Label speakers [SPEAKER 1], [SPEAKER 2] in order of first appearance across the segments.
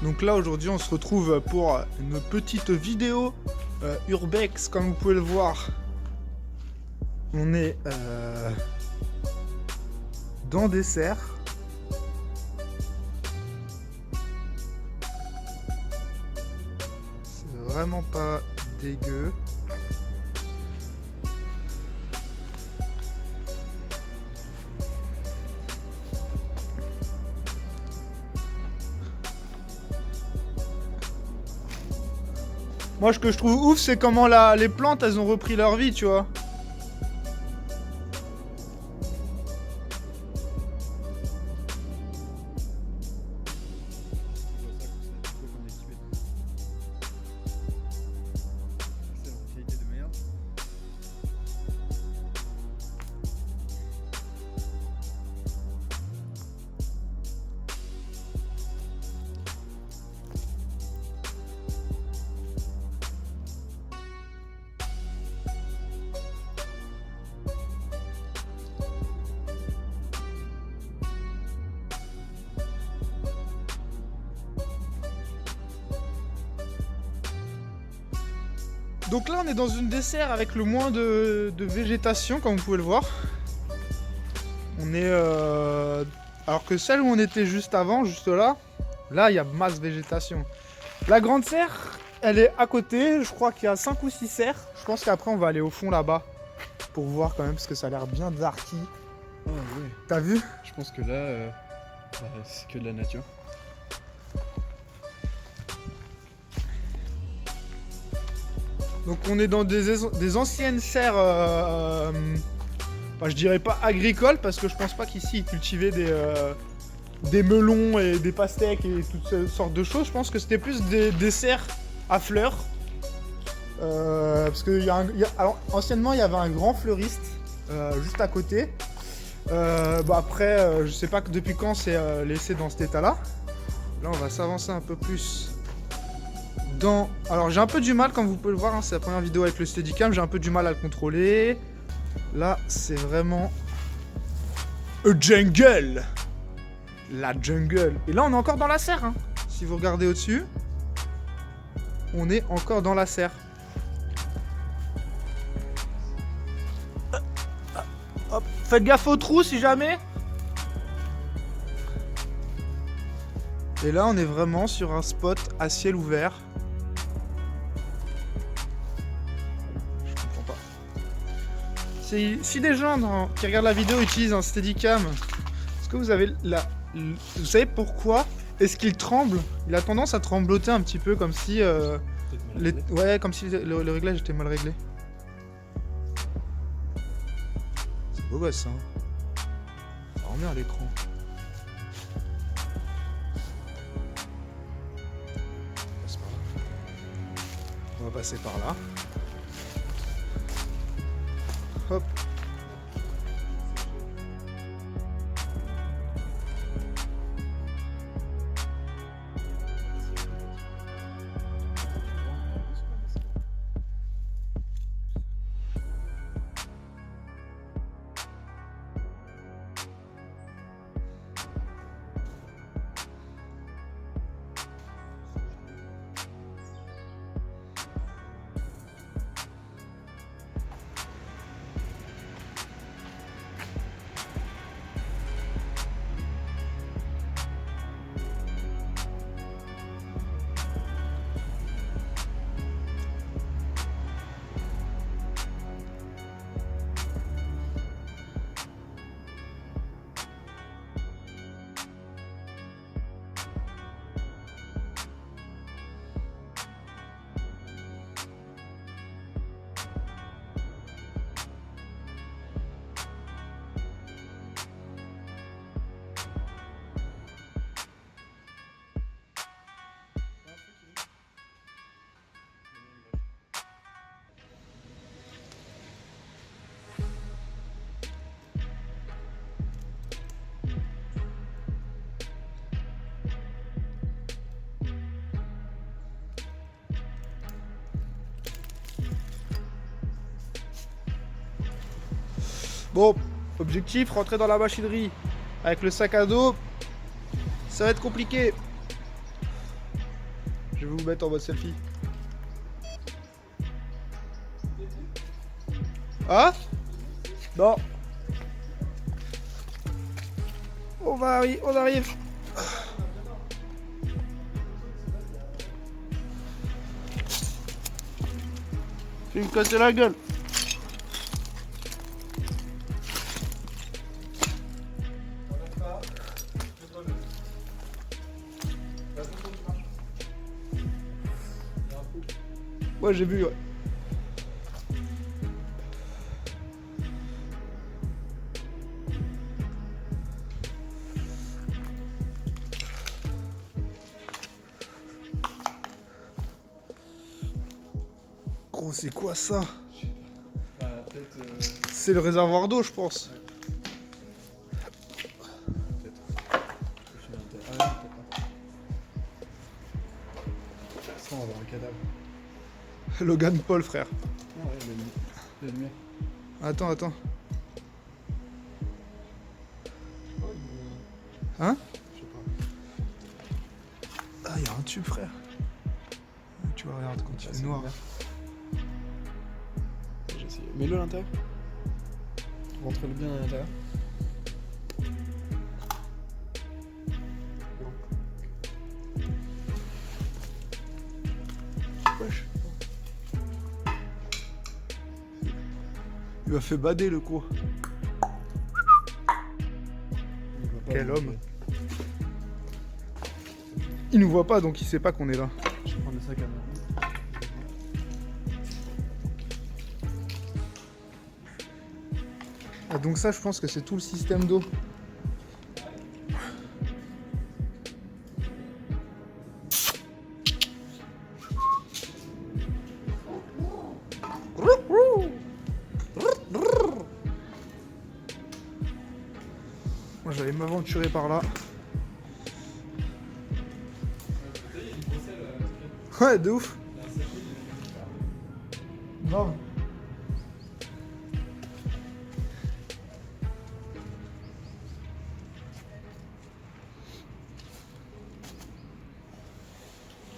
[SPEAKER 1] Donc là aujourd'hui on se retrouve pour une petite vidéo urbex, comme vous pouvez le voir. On est dans des serres. C'est vraiment pas dégueu. Moi, ce que je trouve ouf, c'est comment les plantes, elles ont repris leur vie, tu vois. Donc là, on est dans une dessert avec le moins de végétation, comme vous pouvez le voir. On est... Alors que celle où on était juste avant, juste là, là, il y a masse végétation. La grande serre, elle est à côté. Je crois qu'il y a 5 ou 6 serres. Je pense qu'après, on va aller au fond là-bas pour voir quand même, parce que ça a l'air bien darky.
[SPEAKER 2] Oh ouais.
[SPEAKER 1] T'as vu?
[SPEAKER 2] Je pense que là, c'est que de la nature.
[SPEAKER 1] Donc on est dans des anciennes serres, je dirais pas agricoles, parce que je pense pas qu'ici ils cultivaient des melons et des pastèques et toutes ces sortes de choses. Je pense que c'était plus des serres à fleurs. Parce que alors, anciennement il y avait un grand fleuriste juste à côté. Après, je sais pas depuis quand c'est laissé dans cet état là. Là on va s'avancer un peu plus. Alors j'ai un peu du mal, comme vous pouvez le voir, hein, c'est la première vidéo avec le Steadicam, j'ai un peu du mal à le contrôler. Là c'est vraiment a jungle. La jungle. Et là on est encore dans la serre, hein. Si vous regardez au-dessus, on est encore dans la serre. Hop, faites gaffe aux trous si jamais. Et là on est vraiment sur un spot à ciel ouvert. Si des gens qui regardent la vidéo utilisent un Steadicam, est-ce que vous avez vous savez pourquoi est-ce qu'il tremble? Il a tendance à trembloter un petit peu comme si ouais, comme si le réglage était mal réglé. C'est beau gosse ça. Ça remet à l'écran. On va passer par là. Hop. Bon, objectif, rentrer dans la machinerie avec le sac à dos, ça va être compliqué. Je vais vous mettre en mode selfie. Ah? Non. On arrive. Je vais me casser la gueule. Ouais, j'ai vu, ouais. Gros, c'est quoi ça?
[SPEAKER 2] Bah, peut-être.
[SPEAKER 1] C'est le réservoir d'eau, je pense.
[SPEAKER 2] Ça, on va avoir un cadavre.
[SPEAKER 1] Logan Paul, frère.
[SPEAKER 2] Ah ouais, la lumière.
[SPEAKER 1] Attends. Hein?
[SPEAKER 2] Je sais pas.
[SPEAKER 1] Ah, il y a un tube, frère. Tu vois, regarde, quand il fait
[SPEAKER 2] c'est
[SPEAKER 1] noir.
[SPEAKER 2] lumière. J'ai essayé. Mets-le à l'intérieur. Rentre-le bien à l'intérieur.
[SPEAKER 1] Wesh. Il m'a fait bader le coup. Quel homme. Il nous voit pas, donc il sait pas qu'on est là.
[SPEAKER 2] Je vais prendre le sac à main.
[SPEAKER 1] Ah, donc ça, je pense que c'est tout le système d'eau. Moi, j'allais m'aventurer par là. Ouais, de ouf. Grave.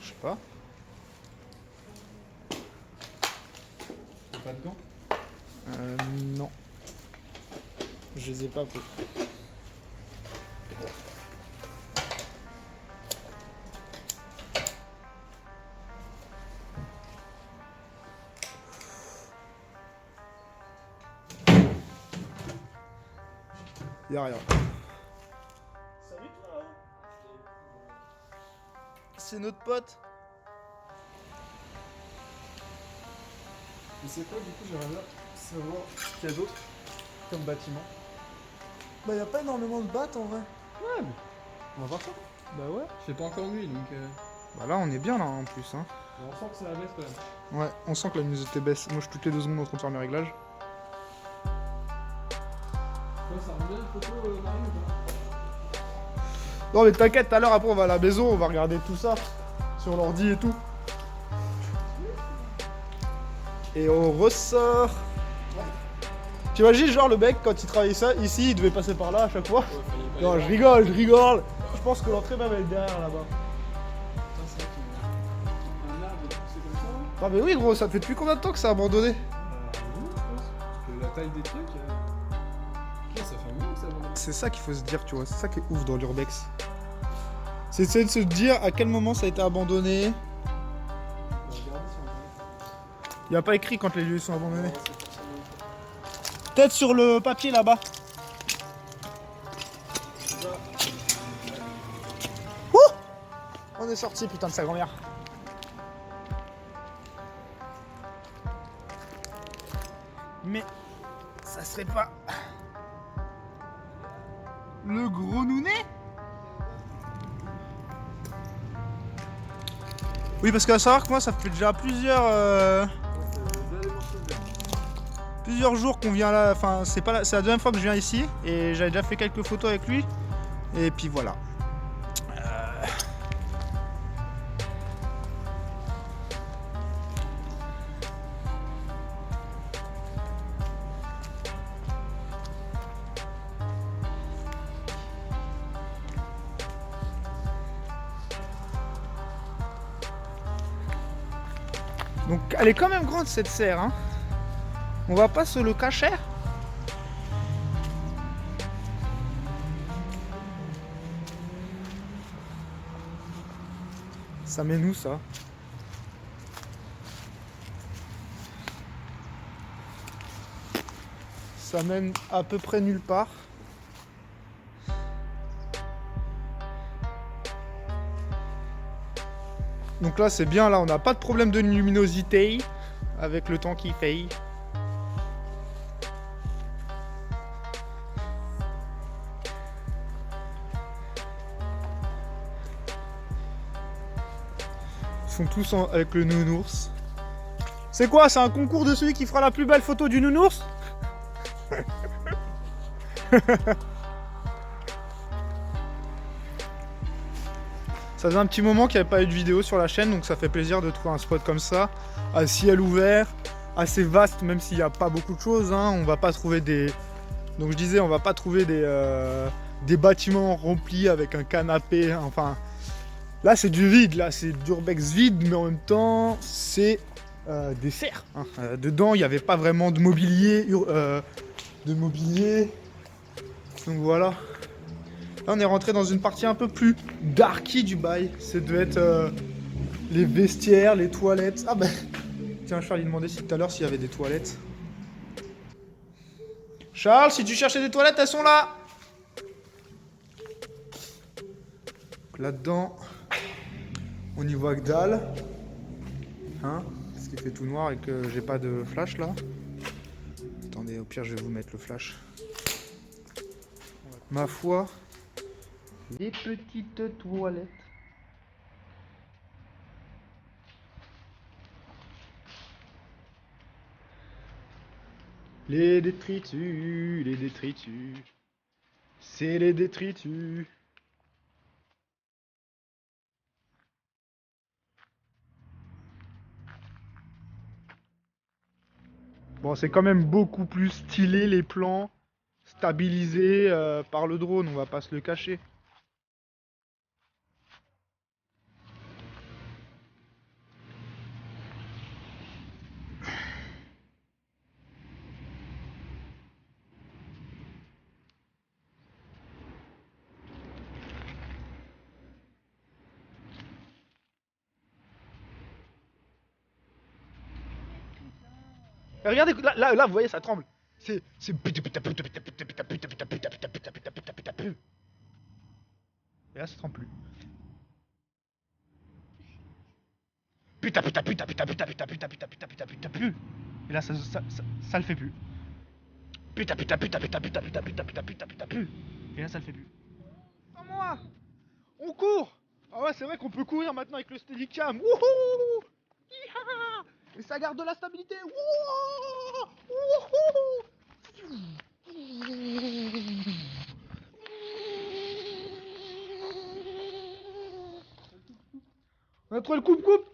[SPEAKER 1] Je sais pas.
[SPEAKER 2] T'as pas de gants?
[SPEAKER 1] Non. Je les ai pas pris. Y'a rien. Salut toi. C'est notre pote.
[SPEAKER 2] Mais c'est quoi du coup, j'aimerais bien savoir ce qu'il y a d'autre comme bâtiment.
[SPEAKER 1] Bah y'a pas énormément de battes en vrai.
[SPEAKER 2] Ouais, mais on va voir ça.
[SPEAKER 1] Bah ouais.
[SPEAKER 2] Je fais pas encore nuit donc.
[SPEAKER 1] Bah là on est bien là en plus hein.
[SPEAKER 2] On sent que c'est la baisse quand même.
[SPEAKER 1] Ouais, on sent que la luminosité baisse. Moi je suis toutes les 2 secondes en train de faire mes réglages.
[SPEAKER 2] Ouais, ça rend bien une photo Marie ou pas?
[SPEAKER 1] Non mais t'inquiète, tout à l'heure après on va à la maison, on va regarder tout ça. Sur l'ordi et tout. Et on ressort. T'imagines genre le mec quand il travaillait ça ici, il devait passer par là à chaque fois. Non je rigole. Je pense que l'entrée même elle est derrière là-bas.
[SPEAKER 2] Putain, c'est vrai qu'il y a un arbre et tout, c'est comme ça.
[SPEAKER 1] Ah mais oui gros, ça fait depuis combien de temps que c'est abandonné?
[SPEAKER 2] Oui, je pense. Parce que la taille des trucs. Ok, ça fait un moment que c'est abandonné.
[SPEAKER 1] C'est ça qu'il faut se dire, tu vois, c'est ça qui est ouf dans l'urbex. C'est essayer de se dire à quel moment ça a été abandonné.
[SPEAKER 2] On va regarder si on
[SPEAKER 1] Il n'y a pas écrit quand les lieux sont abandonnés.
[SPEAKER 2] Ouais, c'est forcément.
[SPEAKER 1] Peut-être sur le papier là-bas. Ouh, on est sorti, putain de sa grand-mère. Mais ça serait pas le gros nounet? Oui, parce qu'à savoir que moi ça fait déjà plusieurs jours qu'on vient là, enfin c'est la deuxième fois que je viens ici et j'avais déjà fait quelques photos avec lui et puis voilà. Donc elle est quand même grande cette serre, hein. On va pas se le cacher. Ça mène où ça? Ça mène à peu près nulle part. Donc là c'est bien, là on n'a pas de problème de luminosité avec le temps qui fait. Ils sont tous avec le nounours. C'est quoi? C'est un concours de celui qui fera la plus belle photo du nounours? Ça faisait un petit moment qu'il n'y avait pas eu de vidéo sur la chaîne, donc ça fait plaisir de trouver un spot comme ça, à ciel ouvert, assez vaste, même s'il n'y a pas beaucoup de choses, hein. On va pas trouver des... Donc je disais, on va pas trouver des bâtiments remplis avec un canapé, enfin... Là c'est du vide, là c'est d'urbex vide, mais en même temps c'est des serres, hein. Dedans il n'y avait pas vraiment de mobilier, donc voilà. Là on est rentré dans une partie un peu plus darky du bail. Ça devait être les vestiaires, les toilettes. Ah ben tiens, Charles il demandait tout à l'heure s'il y avait des toilettes. Charles, si tu cherchais des toilettes, elles sont là. Là-dedans, on y voit que dalle. Hein, parce qu'il fait tout noir et que j'ai pas de flash là. Attendez, au pire je vais vous mettre le flash. Ma foi, les petites toilettes. Les détritus, les détritus. C'est les détritus. Bon, c'est quand même beaucoup plus stylé les plans, stabilisés par le drone, on va pas se le cacher. Et regardez, là, vous voyez, ça tremble. C'est... Et là, ça tremble plus. Et là, ça le fait plus. Et là, ça le fait plus. À moi, on court. Ah ouais, c'est vrai qu'on peut courir maintenant avec le Steadicam. Wouhou! Hiha! Et ça garde de la stabilité. Wouhou! Wouhou! On a trouvé le coupe-coupe.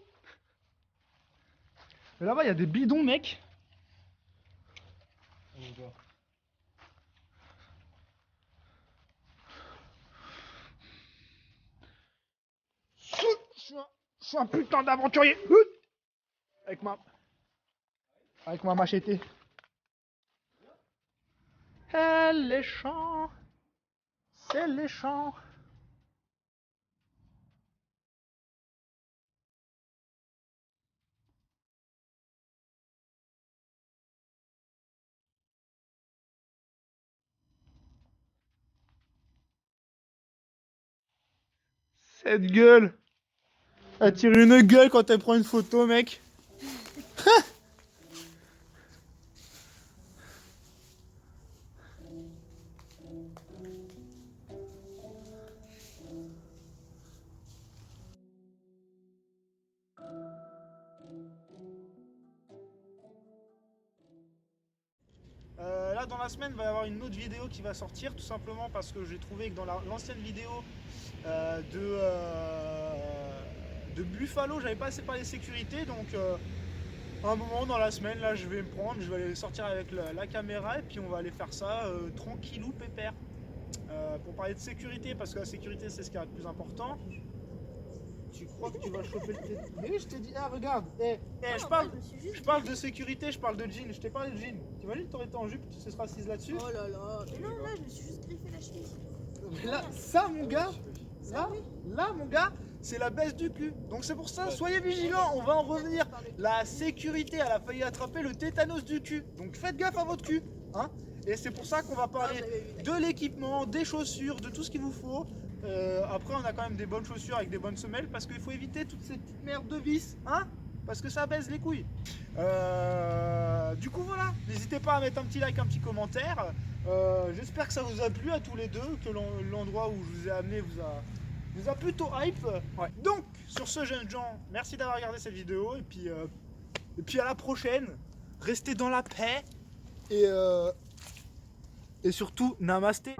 [SPEAKER 1] Mais là-bas, il y a des bidons, mec. Je suis un putain d'aventurier. Avec ma machette. Les champs. C'est les champs. Cette gueule. Elle tire une gueule quand elle prend une photo, mec. Là dans la semaine il va y avoir une autre vidéo qui va sortir, tout simplement parce que j'ai trouvé que dans l'ancienne vidéo de Buffalo j'avais pas assez parlé de sécurité, donc à un moment dans la semaine là je vais aller sortir avec la caméra et puis on va aller faire ça tranquillou pépère pour parler de sécurité, parce que la sécurité c'est ce qui est le plus important. tu crois que tu vas choper le tétanos? Mais oui, je t'ai dit, ah regarde,
[SPEAKER 3] Non,
[SPEAKER 1] je
[SPEAKER 3] en
[SPEAKER 1] parle,
[SPEAKER 3] vrai, je me suis juste
[SPEAKER 1] je parle
[SPEAKER 3] dit-
[SPEAKER 1] de sécurité, je parle de jean, je t'ai parlé de jean. T'imagines, t'aurais été en jupe, tu te seras assise là-dessus?
[SPEAKER 3] Oh là là. Mais non, là, je me suis juste griffé la chemise.
[SPEAKER 1] Mais là, ça mon gars,
[SPEAKER 3] Ça, oui.
[SPEAKER 1] là mon gars, c'est la baisse du cul. Donc c'est pour ça, soyez vigilants, on va en revenir. La sécurité, elle a failli attraper le tétanos du cul. Donc faites gaffe à votre cul, hein. Et c'est pour ça qu'on va parler de l'équipement, des chaussures, de tout ce qu'il vous faut. Après, on a quand même des bonnes chaussures avec des bonnes semelles parce qu'il faut éviter toutes ces petites merdes de vis, hein, parce que ça baise les couilles. Du coup, voilà, n'hésitez pas à mettre un petit like, un petit commentaire. J'espère que ça vous a plu à tous les deux, que l'endroit où je vous ai amené vous a plutôt hype. Ouais. Donc, sur ce, jeunes gens, merci d'avoir regardé cette vidéo et puis à la prochaine. Restez dans la paix et surtout, namasté.